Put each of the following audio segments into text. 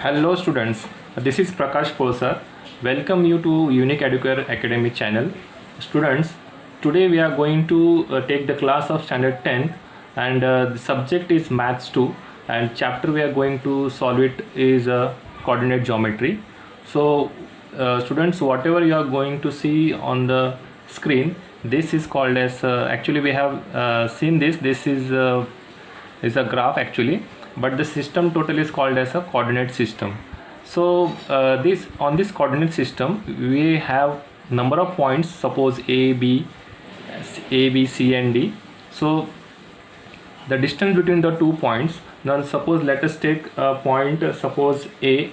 Hello students, this is Prakash Polsar. Welcome you to Unique Educator Academy channel. Students, today we are going to take the class of standard 10 and the subject is maths 2 and chapter we are going to solve it is coordinate geometry. So students, whatever you are going to see on the screen, this is called as actually we have seen this is a graph actually, but the system total is called as a coordinate system. So this on this coordinate system we have number of points, suppose a b c and d. So the distance between the 2 points, now suppose let us take a point, suppose a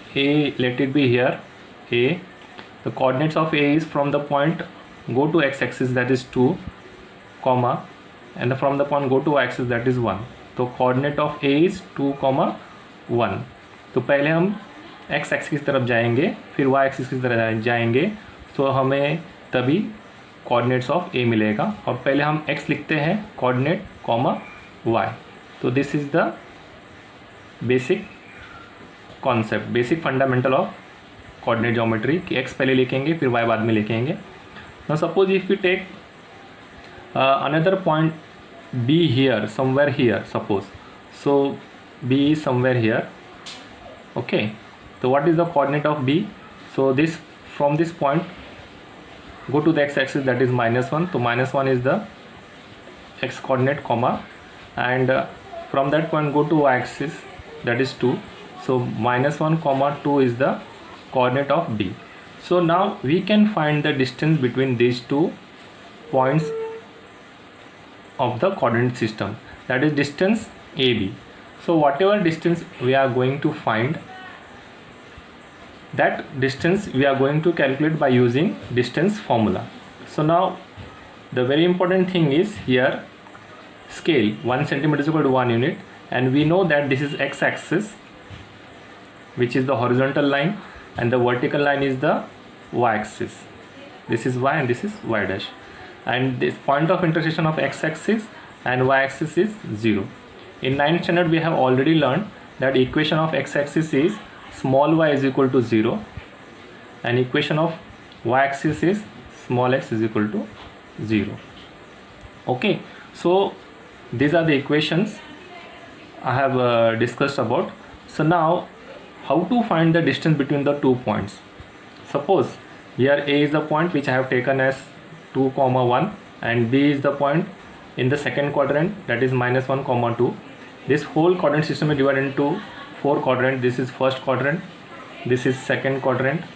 let it be here a. The coordinates of a is from the point go to x-axis, that is 2 comma, and from the point go to y-axis, that is 1. तो coordinate of A is 2, 1. तो पहले हम x axis की तरफ जाएंगे, फिर Y axis की तरफ जाएंगे, तो हमें तभी कोऑर्डिनेट्स ऑफ ए मिलेगा. और पहले हम एक्स लिखते हैं कोऑर्डिनेट कॉमा वाई. तो this is the basic concept, basic fundamental of coordinate geometry कि एक्स पहले लिखेंगे फिर वाई बाद में लिखेंगे. Now suppose if you take another point B here, somewhere here, suppose. So B is somewhere here. Okay, so what is the coordinate of B? So this, from this point go to the x-axis, that is -1. So -1 is the x coordinate comma, and from that point go to y-axis, that is 2. So -1 comma 2 is the coordinate of B. So now we can find the distance between these two points of the coordinate system, that is distance AB. So whatever distance we are going to find, that distance we are going to calculate by using distance formula. So now the very important thing is here scale, 1 centimeter is equal to 1 unit, and we know that this is x-axis, which is the horizontal line, and the vertical line is the y-axis. This is y and this is y dash, and this point of intersection of x-axis and y-axis is 0. In 9th standard we have already learned that equation of x-axis is small y is equal to 0 and equation of y-axis is small x is equal to 0. Okay, so these are the equations I have discussed about. So now how to find the distance between the 2 points? Suppose here A is the point which I have taken as 2, 1, and B is the point in the second quadrant, that is -1, 2. This whole coordinate system is divided into 4 quadrants. This is first quadrant, this is second quadrant,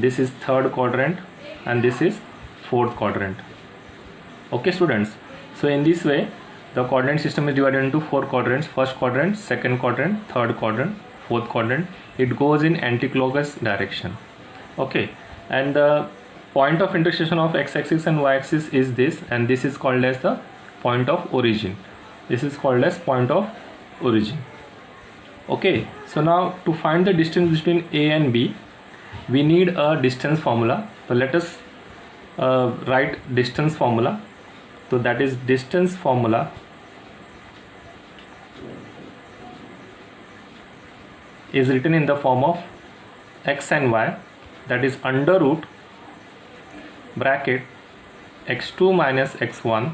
this is third quadrant, and this is fourth quadrant. Okay students, so in this way the coordinate system is divided into 4 quadrants: first quadrant, second quadrant, third quadrant, fourth quadrant. It goes in anti-clockwise direction. Okay, and the point of intersection of x-axis and y-axis is this, and this is called as the point of origin. This is called as point of origin. Okay, so now to find the distance between A and B, we need a distance formula. So let us write distance formula. So that is distance formula is written in the form of x and y, that is under root bracket x2 minus x1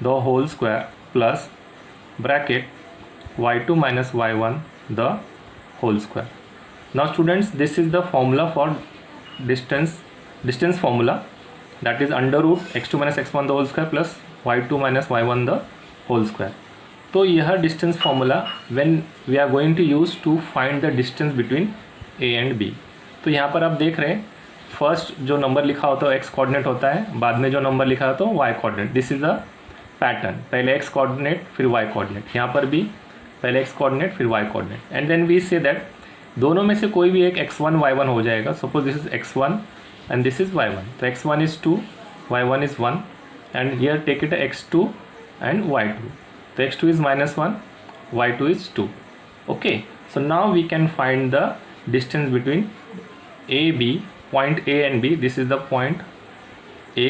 the whole square plus bracket y2 minus y1 the whole square. Now students, this is the formula for distance formula, that is under root x2 minus x1 the whole square plus y2 minus y1 the whole square. तो यह distance formula when we are going to use to find the distance between A and B. तो यहाँ पर आप देख रहे हैं first जो नंबर लिखा होता है एक्स कोऑर्डिनेट होता है, बाद में जो नंबर लिखा होता है y coordinate. This is a pattern, पहले एक्स कोऑर्डिनेट फिर वाई कोऑर्डिनेट. यहाँ पर भी पहले एक्स कोऑर्डिनेट फिर y coordinate, and then we say that दोनों में से कोई भी एक x1 y1 हो जाएगा. Suppose this is x1 and this is y1. तो x1 is 2, y1 is 1, and here take it x2 and y2. तो x2 is -1, y2 is 2. Okay, so now we can find the distance between A, B, point A and B. This is the point A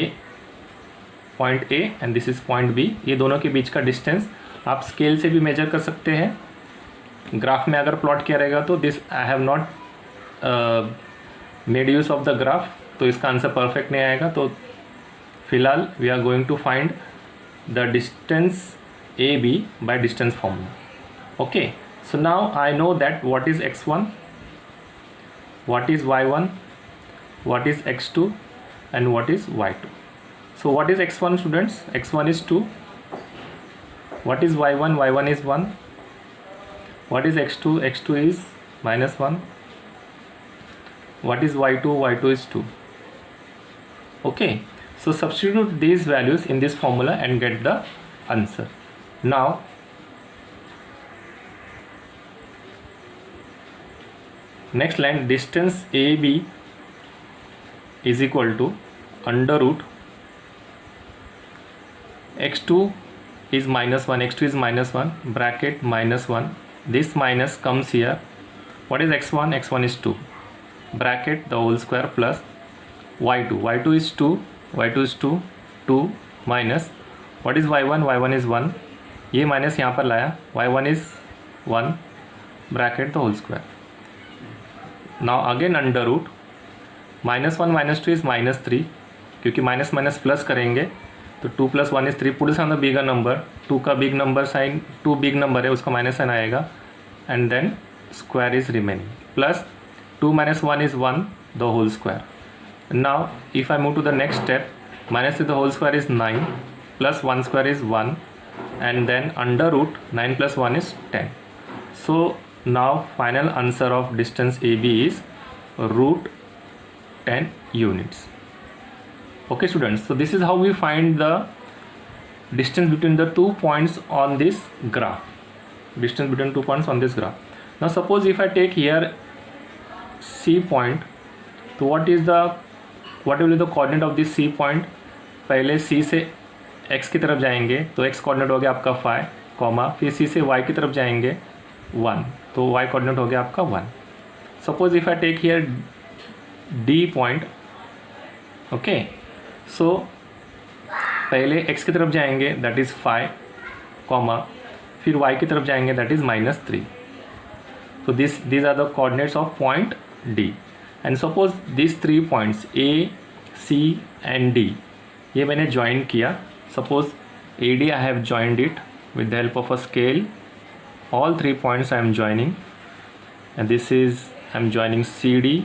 and this is point B. ये दोनों के बीच का distance आप scale से भी major कर सकते हैं, ग्राफ में अगर प्लॉट किया रहेगा तो this I have not made use of the graph, तो इसका आंसर परफेक्ट नहीं आएगा। तो फिलहाल we are going to find the distance A B by distance formula. Okay, so now I know that what is x1, what is y1, what is x2 and what is y2. So what is x1 students? X1 is 2. What is y1? Y1 is 1. What is x2? X2 is minus 1. What is y2? Y2 is 2. Okay, so substitute these values in this formula and get the answer. Now next line, distance AB is equal to under root x2 is minus 1, x2 is minus 1, bracket minus 1, this minus comes here. What is x1? X1 is 2, bracket the whole square plus y2, y2 is 2, y2 is 2, 2 minus what is y1? Y1 is 1, ये minus यहाँ पर लाया, y1 is 1, bracket the whole square. Now again under root minus 1 minus 2 is minus 3, क्योंकि minus minus plus करेंगे तो 2 plus 1 is 3, put it on the bigger number, 2 का big number sign, 2 big number है उसका minus sign आएगा, and then square is remaining, plus 2 minus 1 is 1 the whole square. Now if I move to the next step, minus the whole square is 9, plus 1 square is 1, and then under root 9 plus 1 is 10. So now final answer of distance AB is root 10 units. Okay students, so this is how we find the distance between the 2 points on this graph. Distance between 2 points on this graph. Now suppose if I take here C point, so what will be the coordinate of this C point? पहले C से x की तरफ जाएंगे तो x coordinate हो गया आपका 5, comma फिर C से y की तरफ जाएंगे 1, तो y कोऑर्डिनेट हो गया आपका 1. Suppose if I take here D point, okay, so पहले x की तरफ जाएंगे दैट इज़ 5, कॉमा फिर y की तरफ जाएंगे that is -3. So these are the coordinates of point D, and suppose these 3 points A, C and D, ये मैंने join किया. Suppose AD I have joined it with the help of a scale. All 3 points I am joining, and this is I am joining CD,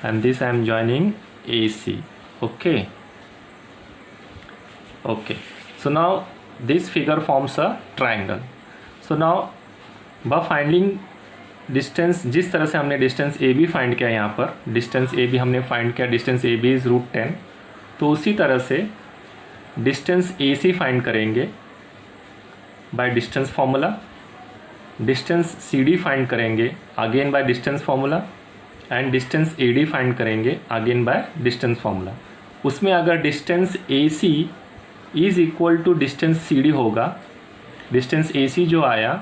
and this I am joining AC. Okay. So now this figure forms a triangle. So now by finding distance, जिस तरह से हमने distance A B find किया, यहाँ पर distance A B हमने find किया, distance A B is root 10, तो उसी तरह से डिस्टेंस ए सी फाइंड करेंगे by distance formula, distance C D find करेंगे again by distance formula, and distance A D find करेंगे अगेन बाय डिस्टेंस फार्मूला. उसमें अगर distance A C is equal to distance C D होगा, distance A C जो आया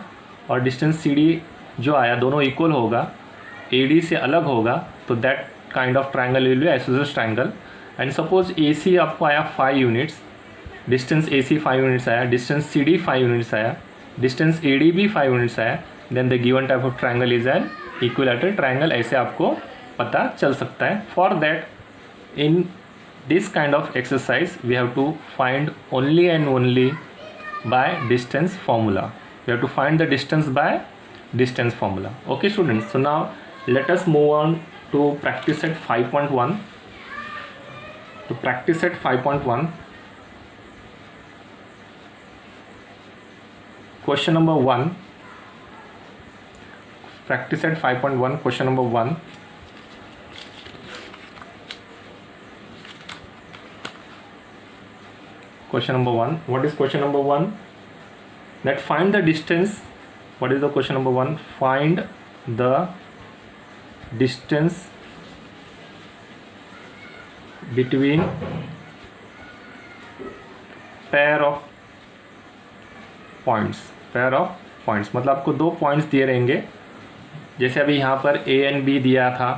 और distance C D जो आया दोनों इक्वल होगा, ए डी से अलग होगा, तो that kind of triangle will be isosceles triangle. And suppose A C आपको आया 5 units, distance A C 5 units आया, डिस्टेंस सी डी 5 यूनिट्स आया, डिस्टेंस ए डी भी 5 यूनिट्स आया, then the given type of triangle is an equilateral triangle. ऐसे आपको पता चल सकता है. For that in this kind of exercise we have to find only and only bye distance formula. We have to find the distance by distance formula. Okay students, so now let us move on to practice set 5.1. To practice set 5.1, question number 1, practice set 5.1, question number 1. Question number 1, what is question number 1? That find the distance. What is the question number 1? Find the distance between pair of points. Pair of points मतलब आपको 2 points दिए रहेंगे. जैसे अभी यहाँ पर A and B दिया था,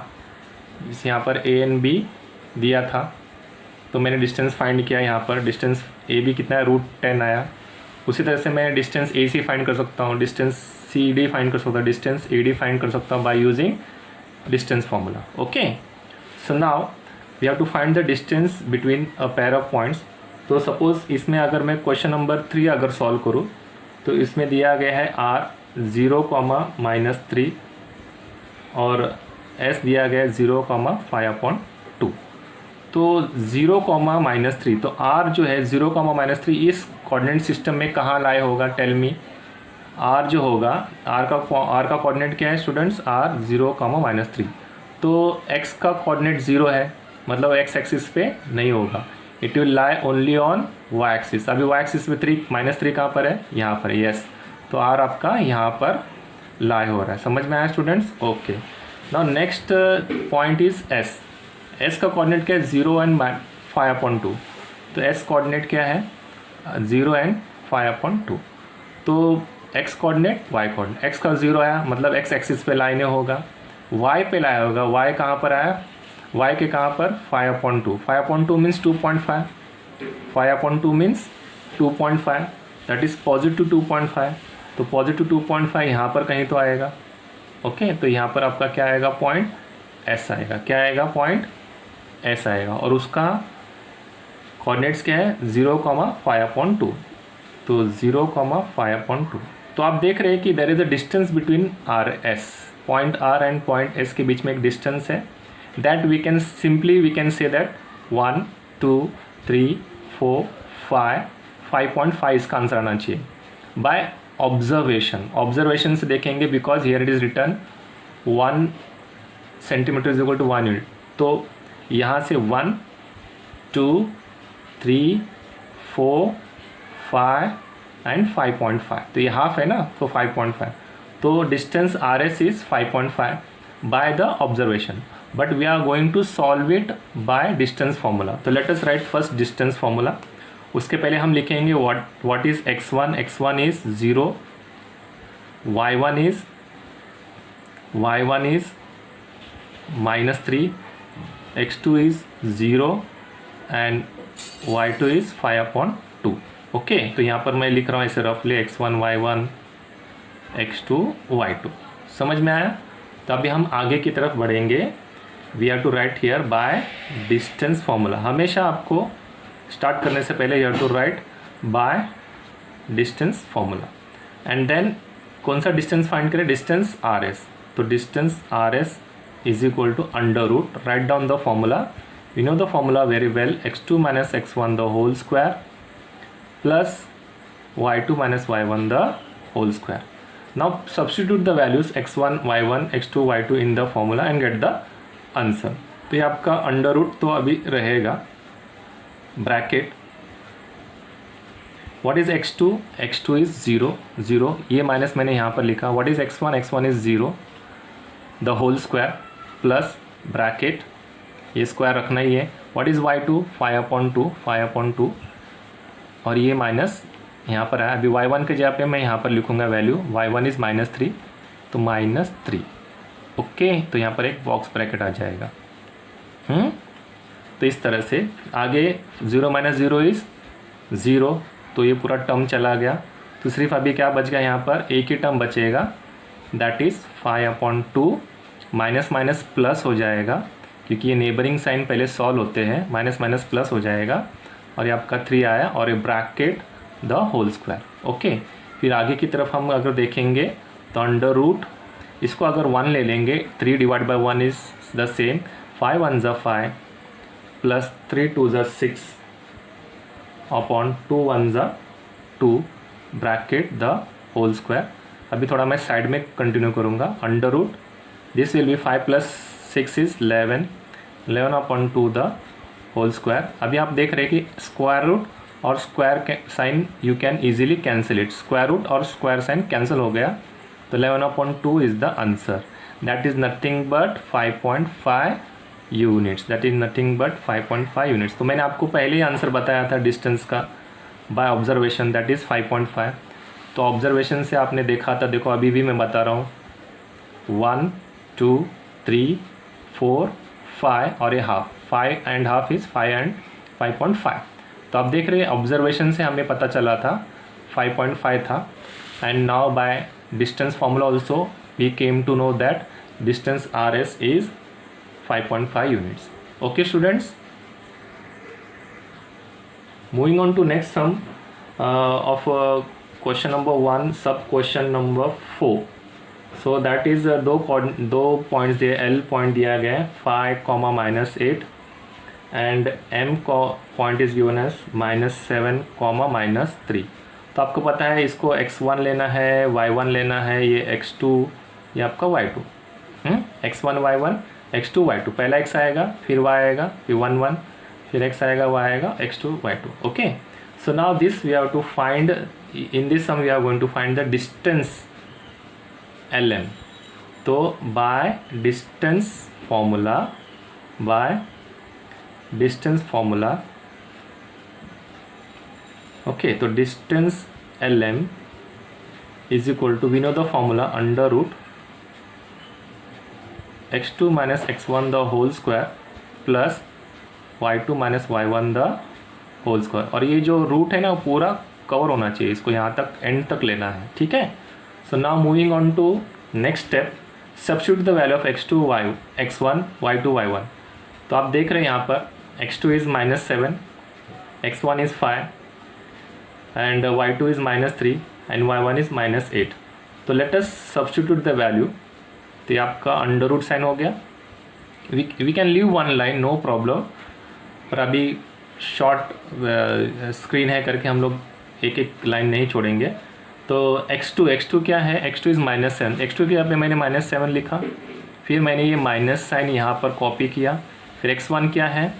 जैसे यहाँ पर A and B दिया था, तो मैंने डिस्टेंस फाइंड किया. यहाँ पर डिस्टेंस AB कितना है, √10 आया. उसी तरह से मैं डिस्टेंस AC फाइंड कर सकता हूँ, डिस्टेंस सी डी फाइंड कर सकता हूँ, डिस्टेंस ए डी फाइंड कर सकता हूँ by using distance formula. Okay, so now we have to find the distance between a pair of points. तो सपोज इसमें अगर मैं क्वेश्चन नंबर 3 अगर सॉल्व करूँ तो इसमें दिया गया है r 0,-3 और s दिया गया है 0,5/2. तो 0,-3, तो r जो है 0,-3 इस कोऑर्डिनेट सिस्टम में कहाँ लाए होगा, टेल मी. r जो होगा, r का कोऑर्डिनेट क्या है स्टूडेंट्स, r 0,-3. तो x का कोऑर्डिनेट 0 है, मतलब x एक्सिस पे नहीं होगा. It will lie only on y axis. अभी y एक्सिस पे -3 कहाँ पर है, यहाँ पर. यस, तो r आपका यहाँ पर लाई हो रहा है. समझ में आया students. Okay, now next point is s. s का कोऑर्डिनेट क्या है, 0 and 5/2. तो s कोऑर्डिनेट क्या है, 0 and 5/2. तो x coordinate, y coordinate. x का 0 आया मतलब x एक्सिस पे लाइने होगा, y पे लाया होगा. y कहाँ पर आया, y के कहाँ पर, 5/2. 5/2 means 2.5. 5/2 means 2.5, that is positive 2.5. तो पॉजिटिव 2.5 यहाँ पर कहीं तो आएगा. ओके, तो यहाँ पर आपका क्या आएगा, पॉइंट S आएगा. क्या आएगा, पॉइंट S आएगा. और उसका कोऑर्डिनेट्स क्या है, 0,5/2. तो 0,5/2. तो आप देख रहे हैं कि there is a distance between R S. Point R and point S के बीच में एक डिस्टेंस है. That we can say that 1, 2, 3, 4, 5.5 इसका आंसर आना चाहिए. बाय ऑब्जर्वेशन से देखेंगे, because here it is written 1 centimetre is equal to 1 unit. तो यहाँ से 1, 2, 3, 4, 5 एंड 5.5. तो ये हाफ है ना, तो 5.5. तो distance R S is 5.5 by the observation. But we are going to solve it by distance formula. तो let us write first distance formula. उसके पहले हम लिखेंगे what is x1. x1 is 0, y1 is -3, x2 is 0 and y2 is 5/2. Okay, तो यहाँ पर मैं लिख रहा हूँ ऐसे रफली x1 y1 x2 y2. समझ में आया. तो अभी हम आगे की तरफ बढ़ेंगे. We have to write here by distance formula. हमेशा आपको स्टार्ट करने से पहले you have to write by distance formula. And then कौन सा डिस्टेंस फाइंड करें, डिस्टेंस आर एस. तो distance R S is equal to under root, write down the formula. We know the formula very well, x2 - x1 the whole square plus y2 - y1 the whole square. Now substitute the values x1 y1 x2 y2 in the formula and gate the answer. तो ये आपका under root तो अभी रहेगा, bracket. What is x2, x2 is 0, ये minus मैंने यहाँ पर लिखा. What is x1, x1 is 0 the whole square plus bracket, ये स्क्वायर रखना ही है. व्हाट इज y2, 5/2 और ये माइनस यहाँ पर है. अभी y1 के जगह पे मैं यहाँ पर लिखूँगा वैल्यू, y1 इज -3, तो -3. ओके, तो यहाँ पर एक बॉक्स ब्रैकेट आ जाएगा. तो इस तरह से आगे 0 - 0 इज 0, तो ये पूरा टर्म चला गया. तो सिर्फ अभी क्या बच गया, यहाँ पर एक ही टर्म बचेगा, दैट इज़ 5/2. माइनस प्लस हो जाएगा, क्योंकि ये नेबरिंग साइन पहले सॉल्व होते हैं. माइनस प्लस हो जाएगा और ये आपका 3 आया और ये bracket the whole square. Okay, फिर आगे की तरफ हम अगर देखेंगे तो अंडर रूट, इसको अगर 1 ले लेंगे, 3 divide by 1 is the same. 5 1 ज़ा 5 प्लस 3 2 ज़ा 6 अपॉन 2 1 ज़ा 2 ब्रैकेट द होल स्क्वायर. अभी थोड़ा मैं साइड में कंटिन्यू करूँगा. Under root this will be 5 + 6 is 11 upon 2 the whole square. अभी आप देख रहे हैं कि स्क्वायर रूट और square sign you can easily cancel it. Square root और स्क्वायर साइन कैंसिल हो गया, तो 11/2 is the answer. That is nothing but 5.5 units. That is nothing but 5.5 units. तो मैंने आपको पहले ही आंसर बताया था डिस्टेंस का बाय ऑब्जर्वेशन, दैट इज़ 5.5. तो ऑब्जर्वेशन से आपने देखा था, देखो अभी भी मैं बता रहा हूँ, 1 2 3 4 5 और ये half. 5 and half is 5 and 5.5. तो आप देख रहे हैं ऑब्जर्वेशन से हमें पता चला था 5.5 था. And now by distance formula also we came to know that distance RS is 5.5 units. Okay students, moving on to next sum of question number 1 sub question number 4. So that is दो points दिए, L point दिया गया है 5, -8 and M point is given as -7, -3. तो आपको पता है इसको x1 लेना है, y1 लेना है, ये x2, ये आपका y2. x1 y1 x2 y2, पहला x आएगा, फिर y आएगा, फिर 1 1, फिर x आएगा, y आएगा, x2 y2. Okay, so now this we have to find, in this sum we are going to find the distance lm. तो बाय डिस्टेंस फॉर्मूला, ओके, तो distance lm is equal to, we know the formula under root x2 - x1 the whole square plus y2 - y1 the whole square. और ये जो root है ना पूरा cover होना चाहिए, इसको यहाँ तक एंड तक लेना है. ठीक है, so now moving on to next step, substitute the value of x2 x1 y2 y1. तो आप देख रहे हैं यहाँ पर x2 is -7, x1 is 5 and y2 is -3 and y1 is -8. तो let us substitute the value. तो ये आपका अंडर रूट साइन हो गया. We can leave one line, no problem, पर अभी शॉर्ट स्क्रीन है करके हम लोग एक एक लाइन नहीं छोड़ेंगे. तो x2 क्या है, x2 इज़ -7, x2 के यहाँ पे मैंने -7 लिखा, फिर मैंने ये माइनस साइन यहाँ पर कॉपी किया, फिर x1 क्या है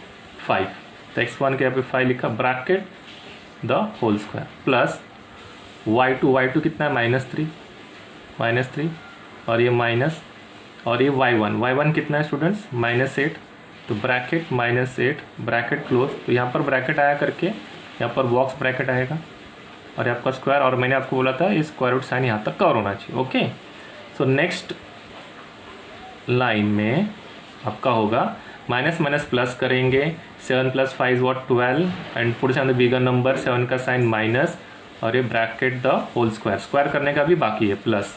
5, तो x1 के यहाँ पे 5 लिखा, bracket the whole square plus y2 कितना है -3 और ये माइनस, और ये y1 कितना है स्टूडेंट्स -8, तो ब्रैकेट -8 ब्रैकेट क्लोज. तो यहाँ पर ब्रैकेट आया करके यहाँ पर बॉक्स ब्रैकेट आएगा और आपका स्क्वायर, और मैंने आपको बोला था ये स्क्वायर रूट साइन यहाँ तक कवर होना चाहिए. ओके, सो नेक्स्ट लाइन में आपका होगा माइनस प्लस करेंगे, 7 + 5 is what 12 and put the bigger number, 7 का साइन माइनस और ये ब्रैकेट द होल स्क्वायर करने का भी बाकी है प्लस.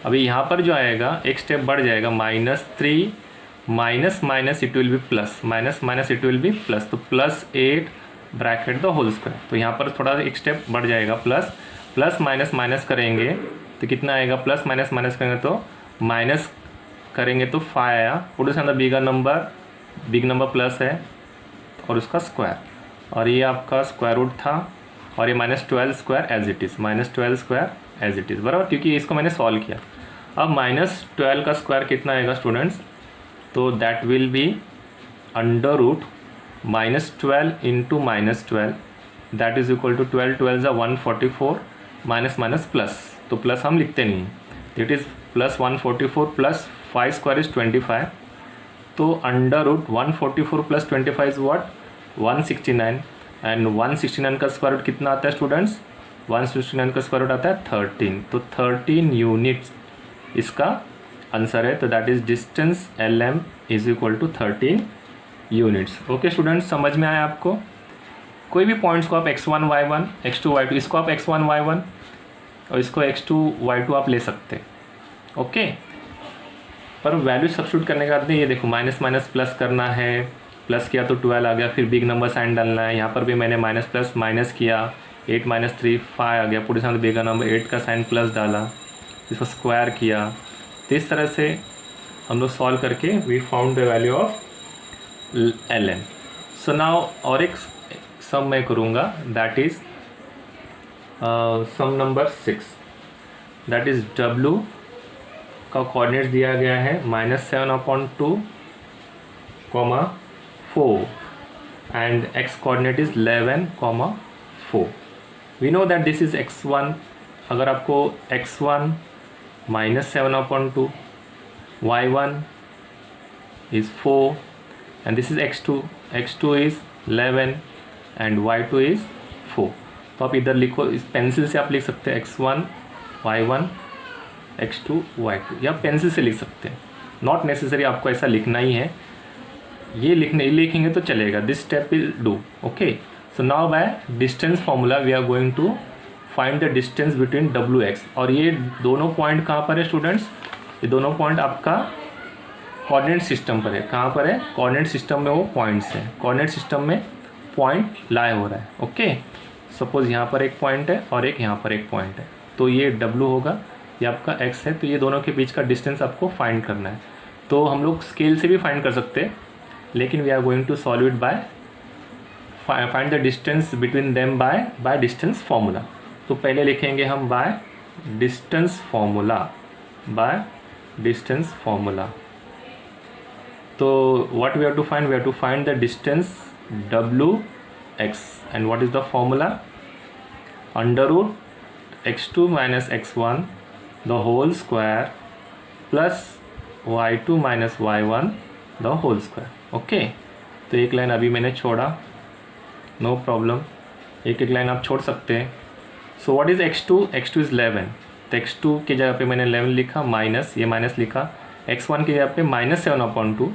अभी यहाँ पर जो आएगा एक स्टेप बढ़ जाएगा, -3 minus it will be plus, minus it will be plus, तो +8 ब्रैकेट द होल स्क्वायर. तो यहाँ पर थोड़ा एक स्टेप बढ़ जाएगा, प्लस माइनस करेंगे तो कितना आएगा, प्लस माइनस करेंगे तो माइनस करेंगे तो 5 आया, put the big number plus है और उसका स्क्वायर, और ये आपका स्क्वायर रूट था, और ये -12 स्क्वायर एज इट इज़, बराबर, क्योंकि इसको मैंने सॉल्व किया. अब -12 का स्क्वायर कितना आएगा स्टूडेंट्स, तो that will be under root -12 into -12, that is equal to 12 = 144 minus plus, तो प्लस हम लिखते नहीं, it is +144 plus 5 square is 25. तो under root 144 + 25 is what 169, and 169 का स्क्वायर रूट कितना आता है स्टूडेंट्स, 169 का स्क्वायर रूट आता है 13, तो 13 यूनिट्स इसका आंसर है. तो that is distance LM is equal to 13 units. Okay students, समझ में आया आपको. कोई भी पॉइंट्स को आप x1 y1 x2 y2, इसको आप x1 y1 और इसको x2 y2 आप ले सकते हैं. ओके, पर वैल्यू सब्स्टिट्यूट करने का बाद ये देखो माइनस प्लस करना है, प्लस किया तो 12 आ गया, फिर बिग नंबर साइन डालना है. यहाँ पर भी मैंने माइनस किया, 8 - 3 5 आ गया, पूरे साथ बिग नंबर 8 का साइन प्लस डाला, इसको स्क्वायर किया. तो इस तरह से हम लोग सॉल्व करके we found the value of LM. So now और एक सम मैं करूँगा, that is sum number 6, that is W का कोऑर्डिनेट्स दिया गया है -7/2, 4 and x coordinate is 11, 4. We know that this is x1. अगर आपको x1 -7/2, y1 is 4 and this is x2 is 11 and y2 is 4. तो आप इधर लिखो, इस पेंसिल से आप लिख सकते हैं x1 y1 x2 y2, या पेंसिल से लिख सकते हैं, नॉट नेसेसरी आपको ऐसा लिखना ही है, ये लिखेंगे तो चलेगा. This step will do. Okay, so now by distance formula we are going to find the distance between W X. और ये दोनों पॉइंट कहाँ पर है स्टूडेंट्स? ये दोनों पॉइंट आपका कोऑर्डिनेट सिस्टम पर है। कहाँ पर है? कोऑर्डिनेट सिस्टम में वो पॉइंट्स हैं। कोऑर्डिनेट सिस्टम में पॉइंट लाई हो रहा है। ओके, सपोज यहाँ पर एक पॉइंट है और एक यहाँ पर एक पॉइंट है, तो ये W होगा, ये आपका x है, तो ये दोनों के बीच का डिस्टेंस आपको फाइंड करना है। तो हम लोग स्केल से भी फाइंड कर सकते हैं, लेकिन we are going to solve it by find the distance between them by distance formula. तो पहले लिखेंगे हम बाय डिस्टेंस फार्मूला। तो what we have to find? We have to find the distance wx and what is the formula? Under root x2 minus x1 the whole square plus y2 minus y1 the whole square. Okay, तो एक line अभी मैंने छोड़ा, no problem, एक एक line आप छोड़ सकते हैं। So what is x2? x2 is 11, तो x2 की जगह पे मैंने 11 लिखा, माइनस ये माइनस लिखा, x1 की जगह पे -7/2,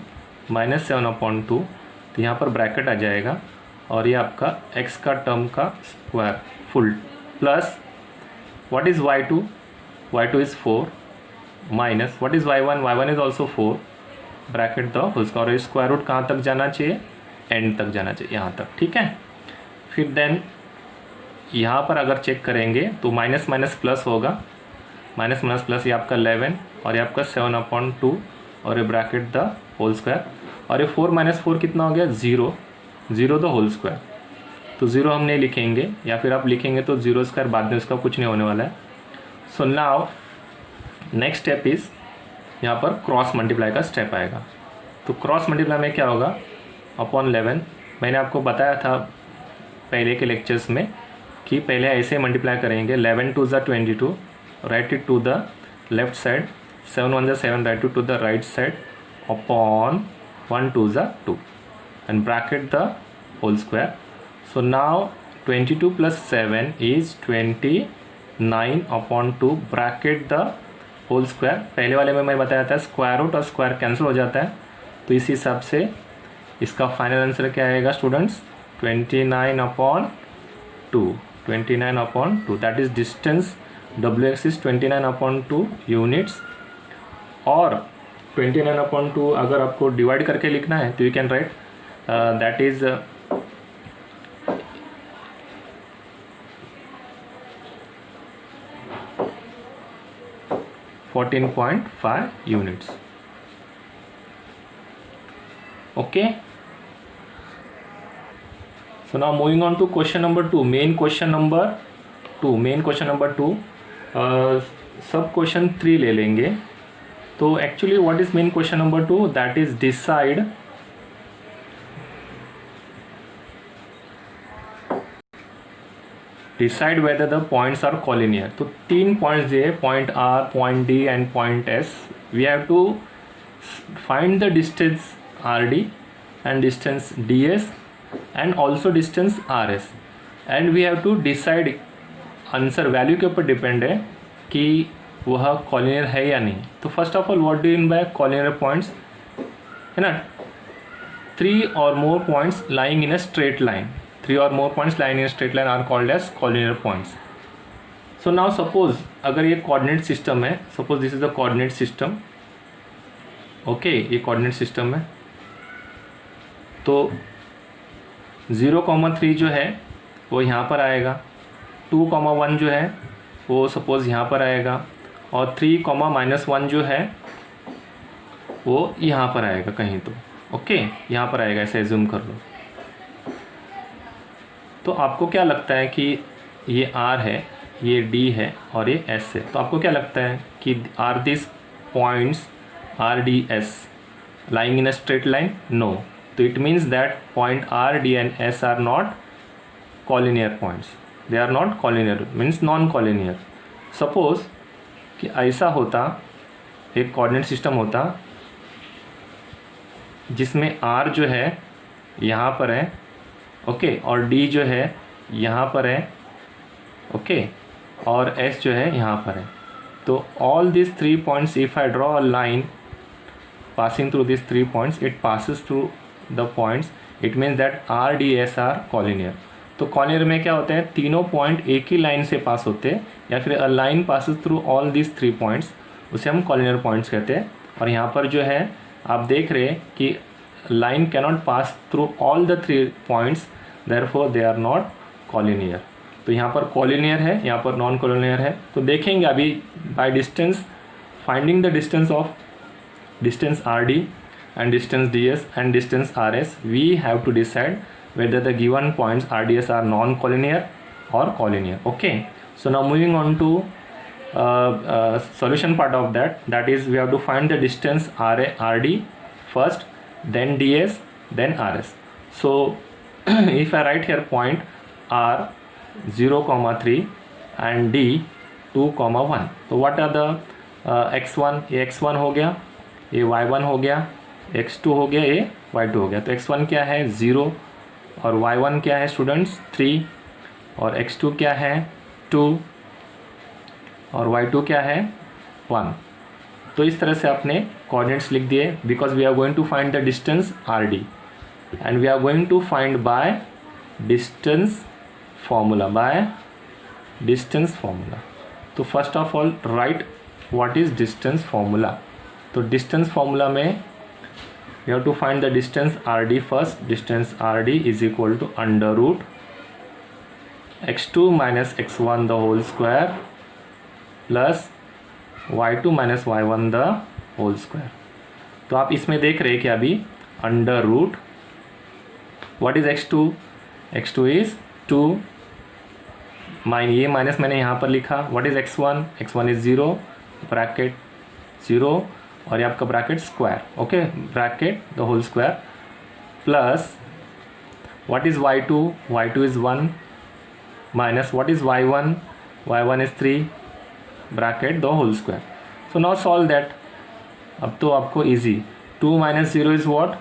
तो यहाँ पर ब्रैकेट आ जाएगा और ये आपका x का टर्म का square full plus what is y2? y2 is 4 minus what is y1? y1 is also 4 bracket the whole square. और स्क्वायर रूट कहाँ तक जाना चाहिए? एंड तक जाना चाहिए, यहाँ तक। ठीक है, फिर देन यहाँ पर अगर चेक करेंगे तो माइनस माइनस प्लस होगा, माइनस माइनस प्लस, ये आपका 11 और ये आपका 7/2 और ये ब्रैकेट द होल स्क्वायर। और ये 4 माइनस 4 कितना हो गया? 0 द होल स्क्वायर। तो 0 हम नहीं लिखेंगे, या फिर आप लिखेंगे तो 0 स्क्वायर बाद में उसका कुछ नहीं होने वाला है। So now next step is, यहाँ पर क्रॉस मल्टीप्लाई का स्टेप आएगा। तो क्रॉस मल्टीप्लाई में क्या होगा? अपॉन 11, मैंने आपको बताया था पहले के लेक्चर्स में कि पहले ऐसे मल्टीप्लाई करेंगे, 11 2 ज़ा 22, write it to the left side, 7 1 ज़ा 7, write it to the right side, upon 1 2 ज़ा 2 and bracket the whole square. So now 22 plus 7 is 29/2 bracket the whole square. पहले वाले में मैं बताया था स्क्वायर रूट और स्क्वायर कैंसिल हो जाता है, तो इस हिसाब से इसका फाइनल आंसर क्या आएगा students? 29/2 that is distance wx is 29/2 units. और 29/2 अगर आपको डिवाइड करके लिखना है तो you can write that is 14.5 units. Okay, so now moving on to question number 2, main question number 2 सब क्वेश्चन 3 ले लेंगे। तो actually what is main question number 2? That is decide whether the points are collinear. तो 3 points दिए, point R, point D and point S. We have to find the distance R D and distance D S and also distance R S, and we have to decide, answer value के ऊपर depend है कि वह collinear है या नहीं। तो first of all what do mean by collinear points, है ना? 3 or more points lying in a straight line. 3 or more points lying in a straight line are called as collinear points. So now suppose अगर ये coordinate system है, suppose this is the coordinate system, okay, ये coordinate system है, तो 0,3 जो है वो यहाँ पर आएगा, 2,1 जो है वो सपोज़ यहाँ पर आएगा, और 3,-1 जो है वो यहाँ पर आएगा कहीं, तो ओके यहाँ पर आएगा, ऐसे एज्यूम कर लो। तो आपको क्या लगता है कि ये R है, ये D है और ये S है, तो आपको क्या लगता है कि are this points RDS lying in a straight line? No. So it means that point RD and S are not collinear points. They are not collinear, means non-collinear. Suppose कि ऐसा होता, एक कोऑर्डिनेट सिस्टम होता जिसमें R जो है यहाँ पर है, ओके, और D जो है यहाँ पर है, ओके, और S जो है यहाँ पर है। तो all these 3 points, if I draw a line passing through these 3 points, it passes through the points, it means that RDS are collinear. तो तो कॉर्नियर में क्या होता है, तीनों पॉइंट एक ही लाइन से पास होते हैं, या फिर a line passes through all this 3 points, उसे हम कॉर्नियर पॉइंट्स कहते हैं। और यहाँ पर जो है आप देख रहे हैं कि line cannot pass through all the 3 points, therefore they are not collinear. तो यहाँ पर कॉलिनियर है, यहाँ पर नॉन कॉलिनियर है। तो देखेंगे अभी by distance, finding the distance of distance R D and distance ds and distance rs, we have to decide whether the given points rds are non-collinear or collinear. Okay, so now moving on to solution part of that, that is we have to find the distance rd first, then ds, then rs. So if I write here point r 0,3 and d 2,1, so what are the x1, ये x1 हो गया, ये y1 हो गया, x2 हो गया, ये y2 हो गया। तो x1 क्या है 0 और y1 क्या है स्टूडेंट्स 3 और x2 क्या है 2 और y2 क्या है 1। तो इस तरह से आपने कोऑर्डिनेट्स लिख दिए, because we are going to find the distance R D and we are going to find by distance formula, by distance formula. तो first of all write what is distance formula. तो distance formula में you have to find the distance RD first. Distance RD is equal to under root x2 minus x1 the whole square plus y2 minus y1 the whole square. तो आप इसमें देख रहे हैं कि अभी under root what is x2, x2 is 2 ये minus मैंने यहाँ पर लिखा, what is x1, x1 is 0 bracket 0 और ये आपका bracket square, okay bracket the whole square plus what is y2, y2 is 1 minus what is y1, y1 is 3 bracket the whole square. So now solve that. अब तो आपको easy, 2 minus 0 is what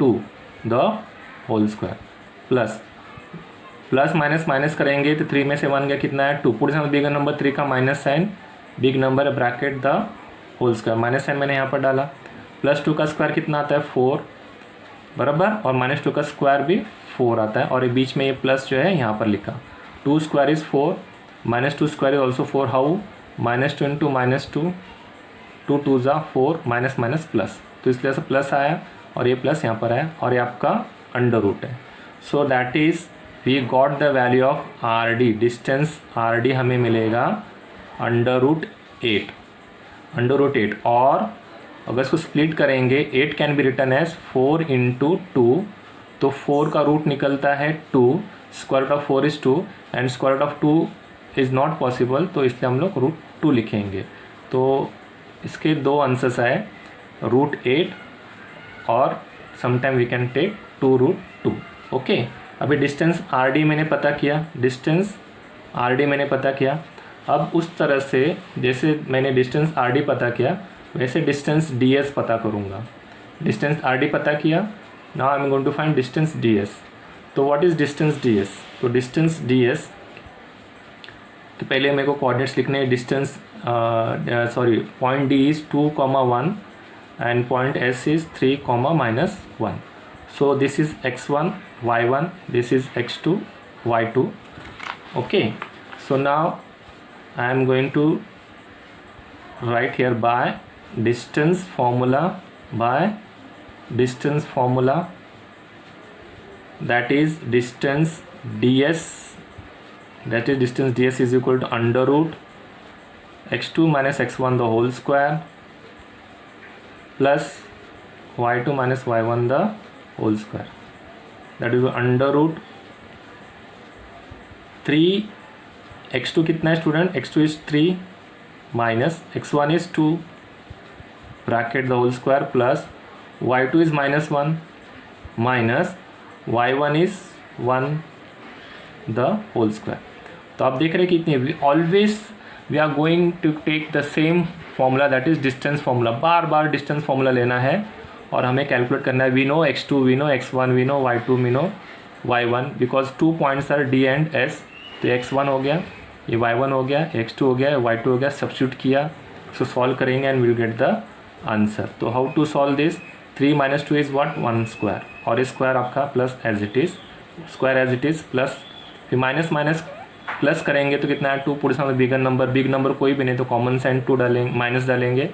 2 the whole square plus plus minus minus करेंगे तो 3 में से 1 गया कितना है 2, पूरे समय बिग नंबर 3 का minus sign, big number bracket the whole square, minus sign मैंने यहाँ पर डाला, प्लस 2 का स्क्वायर कितना आता है 4 बराबर, और माइनस 2 का स्क्वायर भी 4 आता है, और ये बीच में ये प्लस जो है यहाँ पर लिखा, 2 square is 4 minus 2 square is also 4, how minus 2 into minus 2, 2 2 ज़ा 4 माइनस माइनस प्लस, तो इसलिए से प्लस आया और ये प्लस यहाँ पर आया और ये आपका अंडर रूट है। So that is we got the value of R D, distance R D हमें मिलेगा अंडर रूट 8, अंडर रूट 8। और अगर इसको स्प्लिट करेंगे 8 can be written as 4 into 2, तो 4 का रूट निकलता है 2, square root of 4 is 2 and square root of 2 is not possible, तो इसलिए हम लोग रूट 2 लिखेंगे। तो इसके दो आंसर्स आए, रूट 8 और sometime we can take 2 root 2। Okay, अभी डिस्टेंस आर डी मैंने पता किया, डिस्टेंस आर डी मैंने पता किया। अब उस तरह से जैसे मैंने डिस्टेंस आर डी पता किया वैसे डिस्टेंस डी एस पता करूँगा। डिस्टेंस आर डी पता किया, now I am going to find distance D S. तो what is distance D S? तो डिस्टेंस डी एस, तो पहले मेरे को कोऑर्डिनेट्स लिखने हैं। Distance sorry point D is 2,1 and point S is 3,-1। So this is x1 y1, this is x2 y2। Okay, so now I am going to write here by distance formula, that is distance ds, is equal to under root x2 minus x1 the whole square plus y2 minus y1 the whole square, that is under root 3 x2 कितना है student, x2 is 3 minus x1 is 2 bracket the whole square plus y2 is -1 minus y1 is 1 the whole square. तो आप देख रहे हैं कि इतनी always we are going to take the same formula, that is distance formula. बार बार distance formula लेना है और हमें कैलकुलेट करना है। We know x2, we know x1, we know y2, we know y1, because 2 points are d and s। तो x1 हो गया, ये y1 हो गया, x2 हो गया, y2 हो गया, सब्स्टिट्यूट किया, सो सॉल्व करेंगे and will get the answer. तो how to solve this, 3 - 2 is what 1 square, और स्क्वायर आपका plus as it is square as it is plus, फिर माइनस माइनस प्लस करेंगे तो कितना है 2 पूरे सामने बिग नंबर कोई भी नहीं तो कॉमन साइन 2 डालेंगे, माइनस डालेंगे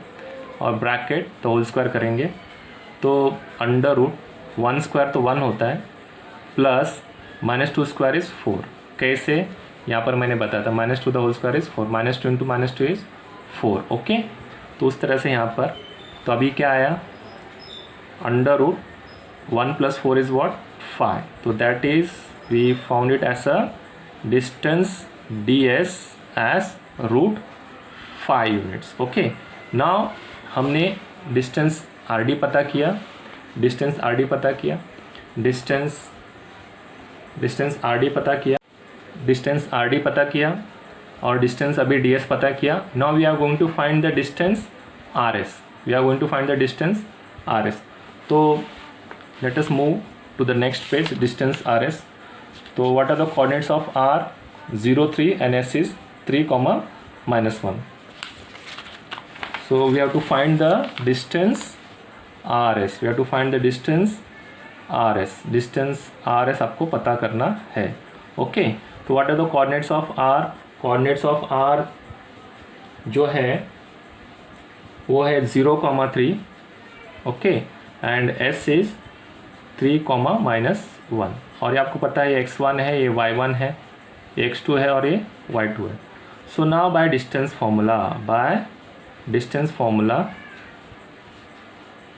और ब्रैकेट तो होल स्क्वायर करेंगे तो अंडर रूट 1 स्क्वायर तो 1 होता है प्लस -2 स्क्वायर इज़ 4। कैसे, यहाँ पर मैंने बताया था -2 the whole square is 4, -2 into -2 is 4। Okay, तो उस तरह से यहाँ पर तो अभी क्या आया अंडर रूट 1 + 4 इज़ व्हाट 5, तो that is we found it as a distance ds as root 5 units. Okay, now हमने डिस्टेंस rd पता किया, डिस्टेंस rd पता किया, डिस्टेंस rd पता किया, डिस्टेंस rd पता किया और डिस्टेंस अभी ds पता किया। Now we are going to find the distance rs, we are going to find the distance rs। तो let us move to the next page, distance rs। तो what are the coordinates of r 0 3 and s is 3, -1। So we have to find the distance rs, we have to find the distance rs, distance rs आपको पता करना है। Okay, तो what are the coordinates of r, coordinates of r जो है वो है 0, 3। Okay, and s is 3, -1 और ये आपको पता है ये x1 है, ये y1 है, ये x2 है और ये y2 है। So now by distance formula,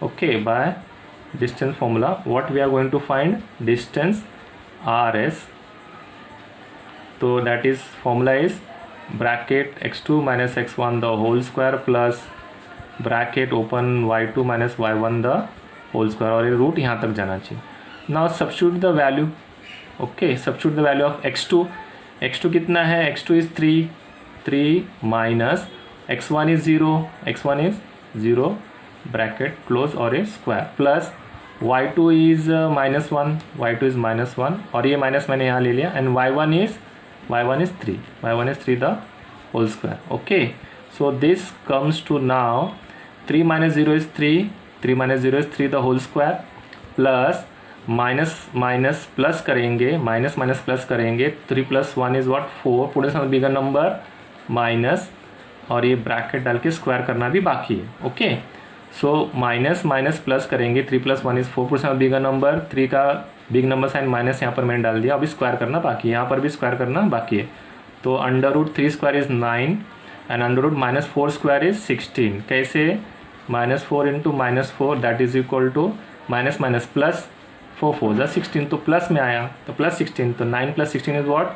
okay, by distance formula what we are going to find distance rs, so that is formula is bracket x2 minus x1 the whole square plus bracket open y2 minus y1 the whole square और ये root यहाँ तक जाना चाहिए। now substitute the value, okay, substitute the value of x2 कितना है, x2 is 3 minus x1 is 0 bracket close और ये स्क्वायर प्लस y2 इज़ -1 और ये माइनस मैंने यहाँ ले लिया and y1 is 3 the whole square. Okay, so this comes to now 3 - 0 is 3 the whole square plus minus plus करेंगे, minus plus करेंगे 3 + 1 इज़ व्हाट 4, पूरे सामने बिगर नंबर माइनस और ये ब्रैकेट डाल के स्क्वायर करना भी बाकी है। ओके, सो माइनस प्लस करेंगे 3 + 1 इज़ 4, पूरे सामने बिगर नंबर 3 का बिग नंबर साइन माइनस यहाँ पर मैंने डाल दिया, अभी स्क्वायर करना बाकी है, यहाँ पर भी स्क्वायर करना बाकी है। तो under root 3 square is 9 and under root -4 square is 16। कैसे, -4 into -4 that is equal to minus plus 4 = 16, तो प्लस में आया तो +16, तो 9 + 16 is what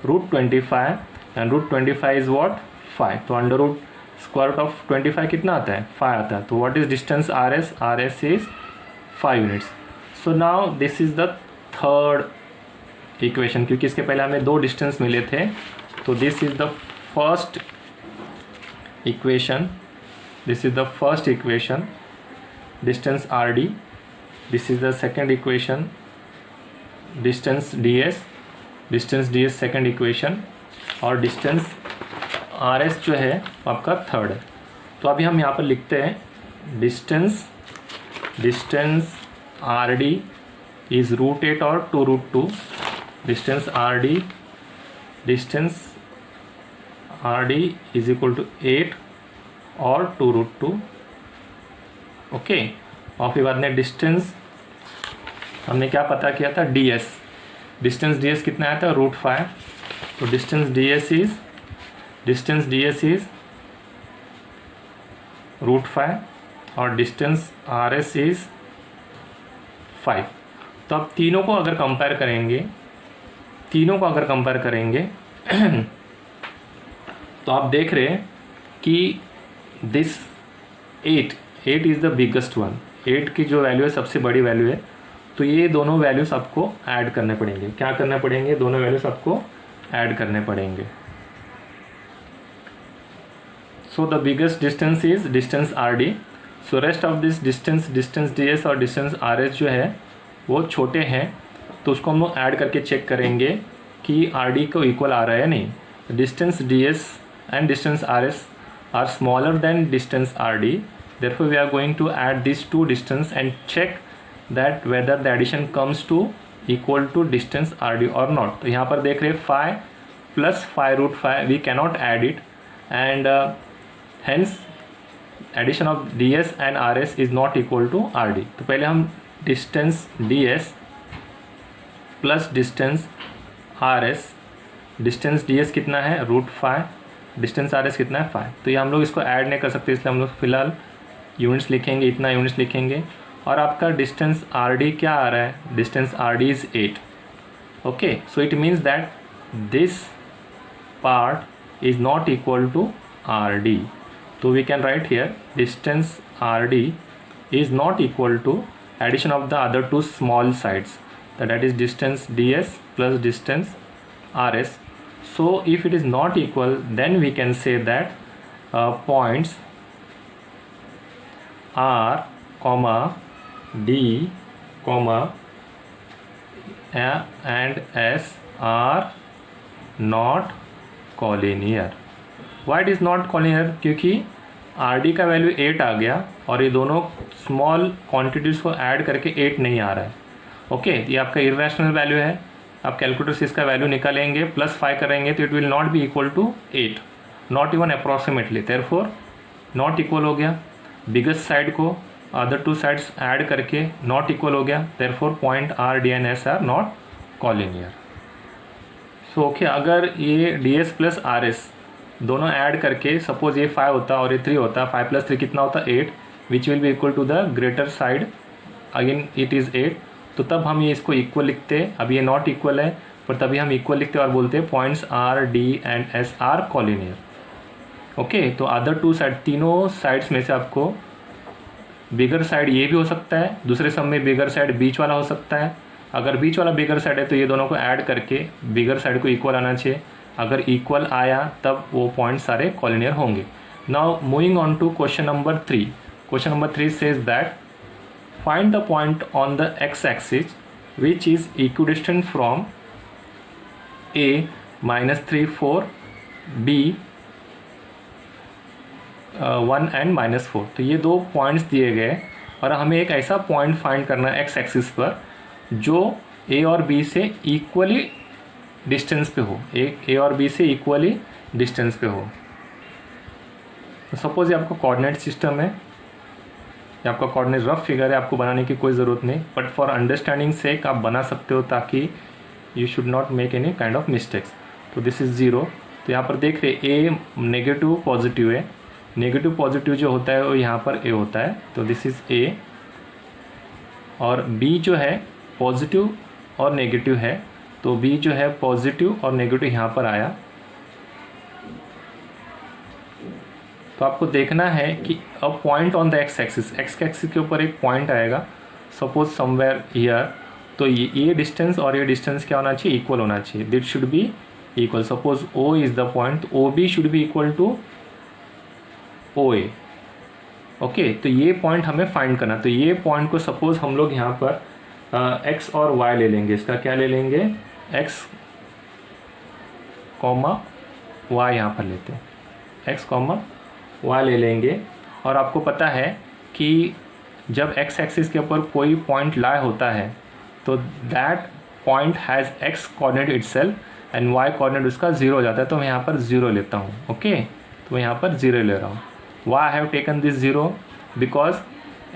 √25 and √25 is what 5, तो under root square root of 25 कितना आता है 5 आता है। तो what is distance rs is 5 units. So now this is the third equation, क्योंकि इसके पहले हमें 2 डिस्टेंस मिले थे, तो this is the first equation, distance rd, this is the second equation distance ds second equation और डिस्टेंस rs जो है आपका थर्ड है। तो अभी हम यहाँ पर लिखते हैं डिस्टेंस rd इज़ √8 और 2√2, distance rd is equal to 8 और 2√2। ओके, और फिर बाद में डिस्टेंस हमने क्या पता किया था डिस्टेंस ds कितना आया था √5, तो डिस्टेंस ds इज √5 और डिस्टेंस rs इज 5। तो अब तीनों को अगर कंपेयर करेंगे तो आप देख रहे हैं कि this 8 is the biggest one, 8 की जो वैल्यू है सबसे बड़ी वैल्यू है, तो ये दोनों वैल्यूज़ आपको ऐड करने पड़ेंगे। क्या करने पड़ेंगे, दोनों वैल्यूज़ आपको ऐड करने पड़ेंगे। So the biggest distance is distance rd, so rest of this distance ds और डिस्टेंस rs जो है वो छोटे हैं, तो उसको हम लोग ऐड करके चेक करेंगे कि rd को इक्वल आ रहा है या नहीं। Distance ds and distance rs are smaller than distance rd, therefore we are going to add these two distance and check that whether the addition comes to equal to distance R D और not. तो यहाँ पर देख रहे five plus five root five, we cannot add it and hence addition of D S and R S is not equal to R D. तो पहले हम distance D S plus distance R S, distance D S कितना है root five, distance R S कितना है phi. तो ये हम लोग इसको ऐड नहीं कर सकते, इसलिए हम लोग फिलहाल यूनिट्स लिखेंगे, इतना यूनिट्स लिखेंगे। और आपका डिस्टेंस आर डी क्या आ रहा है, distance R D is 8। Okay, so it means that this part is not equal to R D. तो we can write here distance R D is not equal to addition of the other two small sides, that is distance ds plus distance rs. So if it is not equal, then we can say that points r comma d comma and s are not collinear. Why it is not collinear? क्योंकि R D का value 8 आ गया और ये दोनों small quantities को add करके 8 नहीं आ रहा है। ओके, ये आपका इरेशनल वैल्यू है। आप कैलकुलेटर से इसका वैल्यू निकालेंगे, प्लस 5 करेंगे तो it will not be equal to 8, not even approximately. Therefore not equal हो गया, बिगेस्ट साइड को अदर टू साइड्स ऐड करके नॉट इक्वल हो गया। Therefore point R D and S are not collinear. So okay, अगर ये D S plus R S दोनों add करके सपोज ये 5 होता और ये 3 होता, 5 प्लस 3 कितना होता 8, which will be equal to the greater side, again it is 8। तो तब हम ये इसको इक्वल लिखते, अब ये नॉट इक्वल है पर तभी हम इक्वल लिखते और बोलते points are D and S are collinear. Okay, तो अदर टू साइड, तीनों साइड्स में से आपको बिगर साइड ये भी हो सकता है, दूसरे सम में बिगर साइड बीच वाला हो सकता है। अगर बीच वाला बिगर साइड है तो ये दोनों को ऐड करके बिगर साइड को इक्वल आना चाहिए। अगर इक्वल आया तब वो पॉइंट सारे कॉलिनियर होंगे। Now moving on to question number 3। Question number 3 says that find the point on the x axis which is equidistant from a -3 4 b 1 and -4। तो ये दो पॉइंट्स दिए गए और हमें एक ऐसा पॉइंट फाइंड करना है एक्स एक्सिस पर जो a और b से इक्वली डिस्टेंस पे हो, ए और बी से इक्वली डिस्टेंस पे हो। तो सपोज ये आपका कोऑर्डिनेट सिस्टम है, ये आपका कोऑर्डिनेट रफ फिगर है, आपको बनाने की कोई ज़रूरत नहीं, बट फॉर अंडरस्टैंडिंग सेक आप बना सकते हो ताकि you should not make any kind of mistakes. तो दिस इज़ 0। तो यहाँ पर देख रहे ए नेगेटिव पॉजिटिव है, नेगेटिव पॉजिटिव जो होता है वो यहाँ पर ए होता है, तो दिस इज़ ए। और बी जो है पॉजिटिव और नेगेटिव है, तो बी जो है पॉजिटिव और नेगेटिव यहाँ पर आया। तो आपको देखना है कि a point on the x axis, x axis के ऊपर एक पॉइंट आएगा सपोज समवेयर हियर। तो ये डिस्टेंस और ये डिस्टेंस क्या होना चाहिए, इक्वल होना चाहिए, that should be equal. Suppose O is the point, O B should be equal to O A. Okay, तो ये पॉइंट हमें फाइंड करना। तो ये पॉइंट को सपोज हम लोग यहाँ पर एक्स और वाई ले लेंगे, इसका क्या ले लेंगे, एक्स कॉमा वाई यहाँ पर लेते हैं, एक्स कॉमा वाई ले लेंगे। और आपको पता है कि जब एक्स एक्सिस के ऊपर कोई पॉइंट लाई होता है तो that point has X coordinate itself and Y coordinate उसका 0 हो जाता है। तो मैं यहाँ पर 0 लेता हूँ। ओके, तो मैं यहाँ पर 0 ले रहा हूँ। Why I have taken this 0 because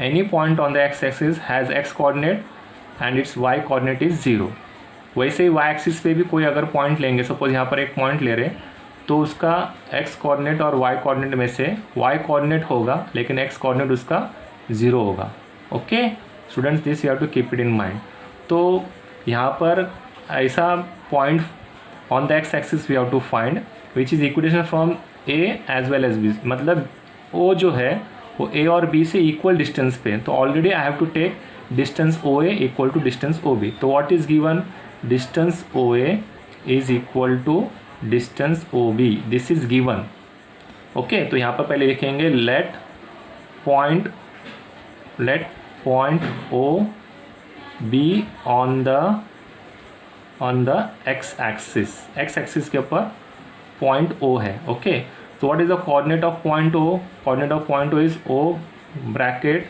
any point on the x axis has X coordinate and its Y coordinate is 0। वैसे ही वाई एक्सिस पे भी कोई अगर पॉइंट लेंगे, सपोज यहाँ पर एक पॉइंट ले रहे, तो उसका एक्स कोऑर्डिनेट और वाई कोऑर्डिनेट में से वाई कोऑर्डिनेट होगा लेकिन एक्स कोऑर्डिनेट उसका 0 होगा। Okay students, this you have to keep it in mind. तो यहाँ पर ऐसा point on the x axis we have to find which is equidistant from A as well as B, मतलब O जो है वो ए और बी से इक्वल डिस्टेंस पे। तो already I have to take distance O A equal to distance O B. तो what is given, distance O A is equal to distance O B, this is given. Okay, तो यहाँ पर पहले लिखेंगे let point O B on the x axis के ऊपर point O है। Okay, तो what is the coordinate of point O, coordinate of point O is O bracket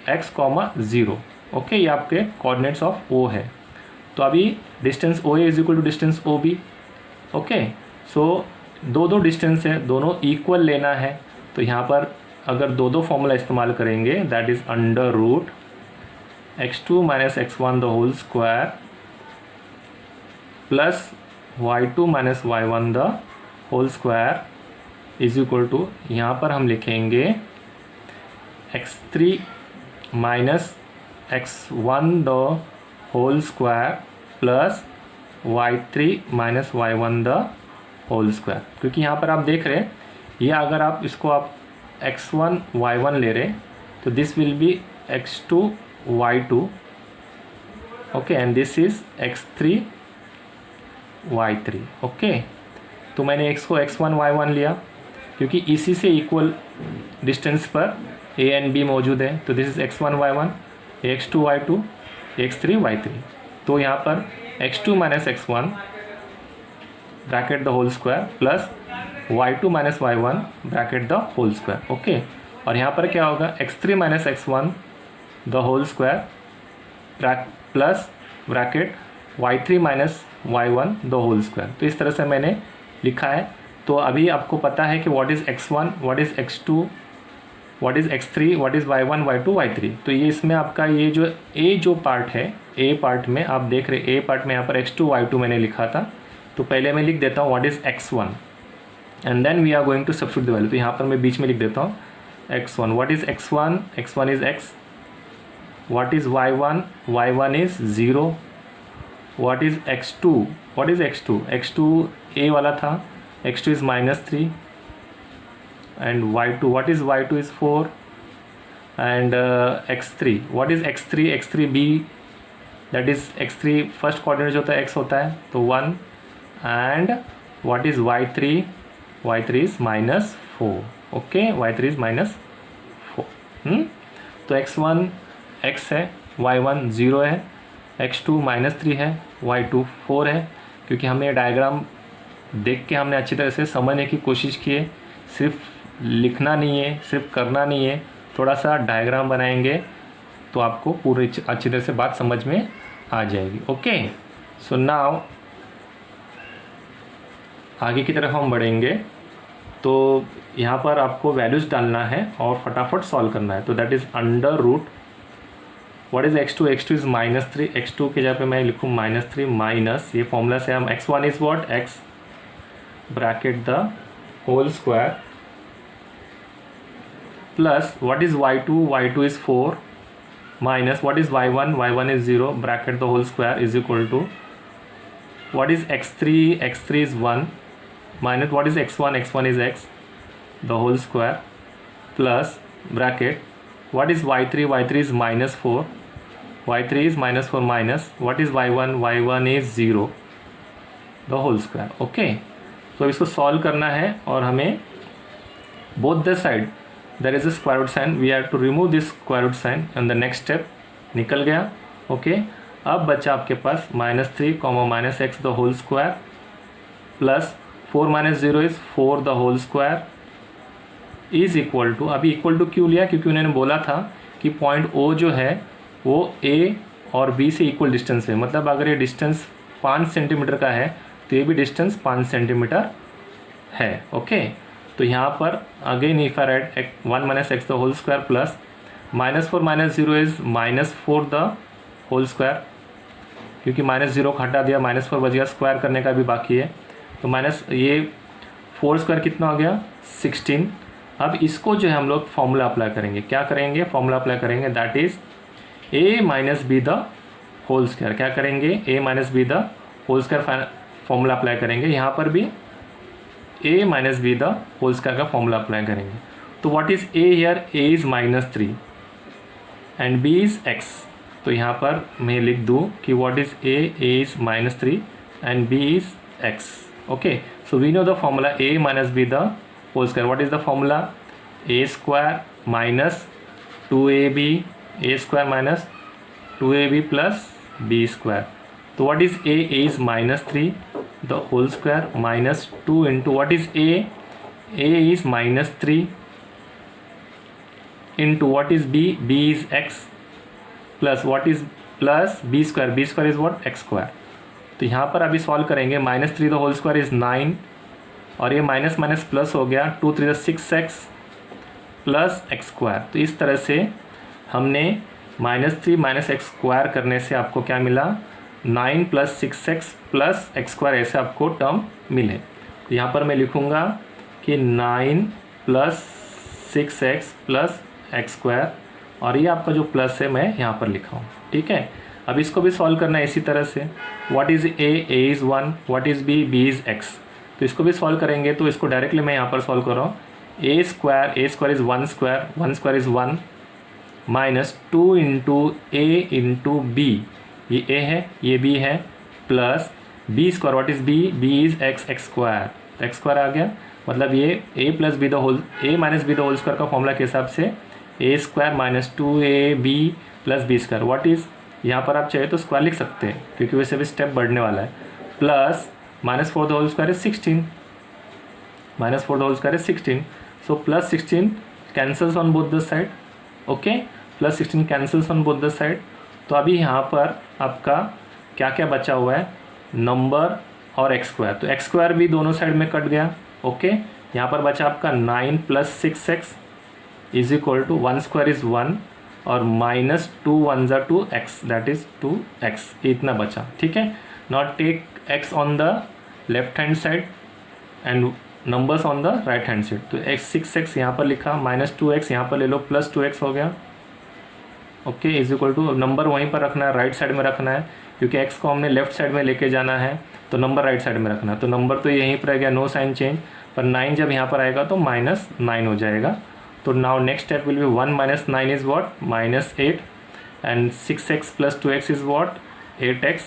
x comma 0। Okay, ये आपके कोऑर्डिनेट्स ऑफ ओ है। तो अभी distance O A is equal to distance O B. Okay, so दो distance है, दोनों equal लेना है। तो यहाँ पर अगर दो फॉर्मूला इस्तेमाल करेंगे, that is under root x2 minus x1 the whole square plus y2 minus y1 the whole square is equal to, यहाँ पर हम लिखेंगे x3 minus x1 the whole square plus y3 minus y1 the whole square. क्योंकि यहाँ पर आप देख रहे हैं, ये अगर आप इसको आप x1 y1 ले रहे तो this will B x2 y2, okay, and this is x3 y3। Okay, तो मैंने x को x1 y1 लिया क्योंकि इसी से इक्वल डिस्टेंस पर a एंड b मौजूद है। तो this is x1 y1, x2 y2, x3 y3। तो यहाँ पर x2 minus x1 bracket the whole square plus y2 minus y1 bracket the whole square. Okay, और यहाँ पर क्या होगा, x3 minus x1 the whole square plus bracket y3 minus y1 the whole square. तो इस तरह से मैंने लिखा है। तो अभी आपको पता है कि what is x1, what is x2, what is x3, what is y1, y2, y3। तो ये इसमें आपका ये जो जो पार्ट है, a पार्ट में आप देख रहे, a पार्ट में यहाँ पर x2 y2 मैंने लिखा था। तो पहले मैं लिख देता हूँ what is x1 and then we are going to substitute the value. तो यहाँ पर मैं बीच में लिख देता हूँ x1, what is x1, x1 is x, what is y1, y1 is 0, what is x2, what is x2, x2 a वाला था, x2 is -3 and y2, what is y2 is 4 and x3, what is x3, x3 b, that is x3 first coordinate जो होता है x होता है तो 1 and what is y3, y3 is -4, okay, y3 is -4। तो x1 x है, y1 0 है, x2 -3 है, y2 4 है। क्योंकि हमने डायग्राम देख के हमने अच्छी तरह से समझने की कोशिश की है, सिर्फ लिखना नहीं है, सिर्फ करना नहीं है, थोड़ा सा डायग्राम बनाएंगे तो आपको पूरी अच्छी तरह से बात समझ में आ जाएगी। ओके, सो नाउ आगे की तरफ हम बढ़ेंगे। तो यहाँ पर आपको वैल्यूज़ डालना है और फटाफट सॉल्व करना है। तो that is under root what is x2, x2 is -3, x2 के जगह पे मैं लिखूँ -3 माइनस, ये फॉर्मूला से हम x1 is what, x bracket the whole square plus what is y2, y2 is 4 minus what is y1, y1 is 0 bracket the whole square is equal to what is x3, x3 is 1 minus what is x1, x1 is x the whole square plus bracket what is y3, y3 is -4, y3 is -4 minus what is y1, y1 is 0 the whole square. Okay, तो इसको solve करना है और हमें both the side there is a square root sign, we have to remove this square root sign and the next step निकल गया। Okay, अब बचा आपके पास -3 -x the whole square plus 4 - 0 is 4 the whole square is equal to, अभी equal to क्यों लिया, क्योंकि उन्होंने बोला था कि पॉइंट O जो है वो A और B से इक्वल डिस्टेंस है। मतलब अगर ये डिस्टेंस 5 सेंटीमीटर का है तो ये भी डिस्टेंस 5 सेंटीमीटर है। ओके, तो यहाँ पर again if I write 1 - x the whole square plus -4 - 0 is -4 the whole square, क्योंकि -0 को हटा दिया, -4 बच गया, स्क्वायर करने का भी बाकी है। तो माइनस ये 4 स्क्वायर कितना हो गया 16। अब इसको जो है हम लोग फॉर्मूला अप्लाई करेंगे, क्या करेंगे, फॉर्मूला अप्लाई करेंगे, that is a minus B the whole square. क्या करेंगे, a minus B the whole square formula apply करेंगे। यहाँ पर भी a minus B the whole square का फॉर्मूला अप्लाई करेंगे। तो what is a here, a is -3 and b is x। तो यहाँ पर मैं लिख दूँ कि what is a is -3 and b is x। Okay, so we know the formula a minus B the whole square. What is the formula, a square minus 2ab, a square minus 2ab plus b square. तो what is a is -3 the whole square minus 2 into what is a is -3 into what is b is x plus what is plus b square is what x square. तो यहाँ पर अभी solve करेंगे, -3 the whole square is 9 और ये minus minus plus हो गया, 2 3 6x plus x square. तो इस तरह से हमने -3 - एक्स स्क्वायर करने से आपको क्या मिला, 9 + 6x प्लस एक्स स्क्वायर, ऐसे आपको टर्म मिले। तो यहाँ पर मैं लिखूँगा कि 9 + 6x प्लस एक्स स्क्वायर, और ये आपका जो प्लस है मैं यहाँ पर लिखा हूँ, ठीक है। अब इसको भी सॉल्व करना है इसी तरह से। What is a is 1, what is b is x। तो इसको भी सॉल्व करेंगे, तो इसको डायरेक्टली मैं यहाँ पर सॉल्व कर रहा हूँ। a square is 1 square is 1 -2 × a × b, ये a है ये b है, plus b square, what is b is x square, तो x स्क्वायर आ गया। मतलब ये a - b the whole square का फॉर्मूला के हिसाब से a square -2ab + b square, what is, यहाँ पर आप चाहे तो स्क्वायर लिख सकते हैं क्योंकि वैसे भी स्टेप बढ़ने वाला है, plus -4 the whole square is 16, -4 the whole square is 16, so plus 16 cancels on both the side, okay, plus 16 cancels on both the side. तो अभी यहाँ पर आपका क्या क्या बचा हुआ है, नंबर और एक्स स्क्वायर। तो एक्स स्क्वायर भी दोनों साइड में कट गया, ओके। यहाँ पर बचा आपका 9 + 6x is equal to 1 square is 1 और -2 1 = 2x, दैट इज़ 2x, इतना बचा, ठीक है। Not take x on the left hand side and numbers on the right hand side. तो x 6x यहाँ पर लिखा, -2x यहाँ पर ले लो, प्लस 2x हो गया, okay, is equal to, number वहीं पर रखना है, राइट साइड में रखना है क्योंकि x को हमने लेफ्ट साइड में लेके जाना है, तो नंबर राइट साइड में रखना है। तो नंबर तो यहीं पर रह गया, नो साइन चेंज, पर 9 जब यहाँ पर आएगा तो -9 हो जाएगा। तो now next step will be 1 - 9 is what, -8 and 6x + 2x is what 8x।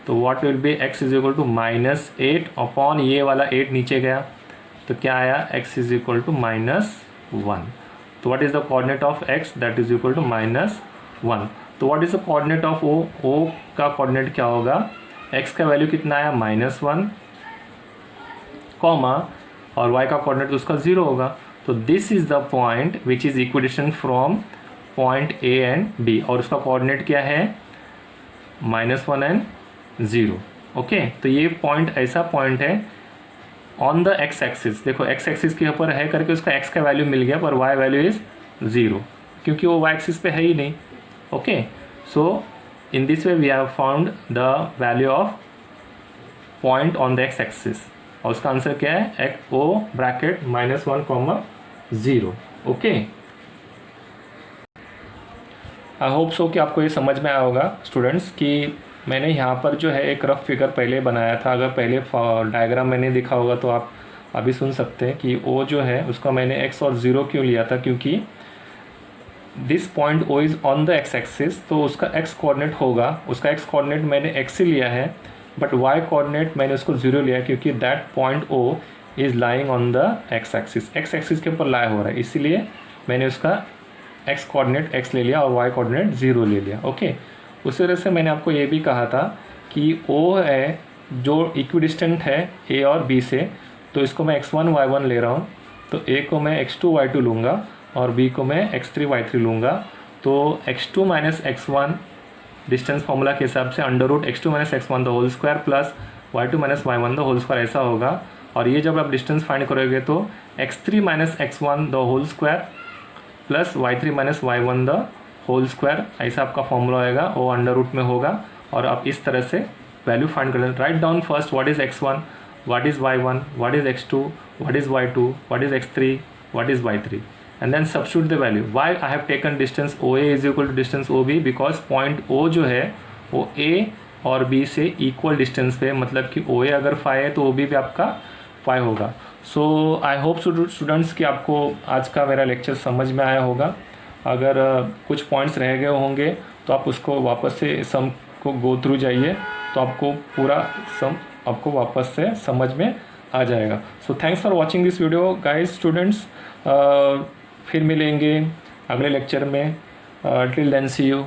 तो what will be x is equal to -8 upon ये वाला 8 नीचे गया, तो क्या आया, x इज इक्वल टू -1। तो what is the coordinate of x, that is equal to -1। तो what is the coordinate of o, o का कोऑर्डिनेट क्या होगा, x का वैल्यू कितना आया -1, कॉमा, और y का कोऑर्डिनेट तो उसका 0 होगा। तो this is the point which is equidistant from point a and b, और उसका कोऑर्डिनेट क्या है, -1 एंड 0, ओके। तो ये पॉइंट ऐसा पॉइंट है ऑन द x एक्सिस, देखो x एक्सिस के ऊपर है करके उसका x का वैल्यू मिल गया, पर y वैल्यू इज़ 0 क्योंकि वो y एक्सिस पे है ही नहीं, okay. So in this way we have found the value of point on the x axis, और उसका आंसर क्या है, o ब्रैकेट -1, 0, ओके। आई होप सो कि आपको ये समझ में आया होगा स्टूडेंट्स कि मैंने यहाँ पर जो है एक रफ फिगर पहले बनाया था, अगर पहले डायग्राम मैंने दिखा होगा तो आप अभी सुन सकते हैं कि o जो है उसका मैंने x और 0 क्यों लिया था, क्योंकि this point o is on the x axis, तो उसका x कोऑर्डिनेट होगा, उसका x कोऑर्डिनेट मैंने x ही लिया है, बट y कोऑर्डिनेट मैंने उसको 0 लिया क्योंकि that point o is lying on the x axis, x axis के ऊपर लाई हो रहा है, इसीलिए मैंने उसका x कोऑर्डिनेट x ले लिया और y कोऑर्डिनेट 0 ले लिया, ओके। उसी तरह से मैंने आपको ये भी कहा था कि o है जो इक्विडिस्टेंट है a और b से, तो इसको मैं x1 y1 ले रहा हूँ, तो a को मैं x2 y2 लूँगा और b को मैं x3 y3 लूँगा। तो x2 - x1 डिस्टेंस फार्मूला के हिसाब से √x2 - x1 the whole square plus y2 - y1 the whole square ऐसा होगा, और ये जब आप डिस्टेंस फाइंड करोगे तो x3 - x1 the whole square plus y3 - y1 the whole square, ऐसा आपका फॉर्मूला होएगा, वो अंडर रूट में होगा। और आप इस तरह से वैल्यू फाइंड कर लें। Write down first what is x1, what is y1, what is x2, what is y2, what is x3, what is y3, and then substitute the value. Why I have taken distance OA is equal to distance OB, because point O जो है वो A और B से equal distance पे, मतलब कि OA अगर 5 है तो OB भी आपका 5 होगा। सो आई होप स्टूडेंट्स कि आपको आज का मेरा लेक्चर समझ में आया होगा। अगर कुछ पॉइंट्स रह गए होंगे तो आप उसको वापस से सम को गो थ्रू जाइए, तो आपको पूरा सम आपको वापस से समझ में आ जाएगा। So thanks for watching this video guys students. फिर मिलेंगे अगले लेक्चर में। Till then see you.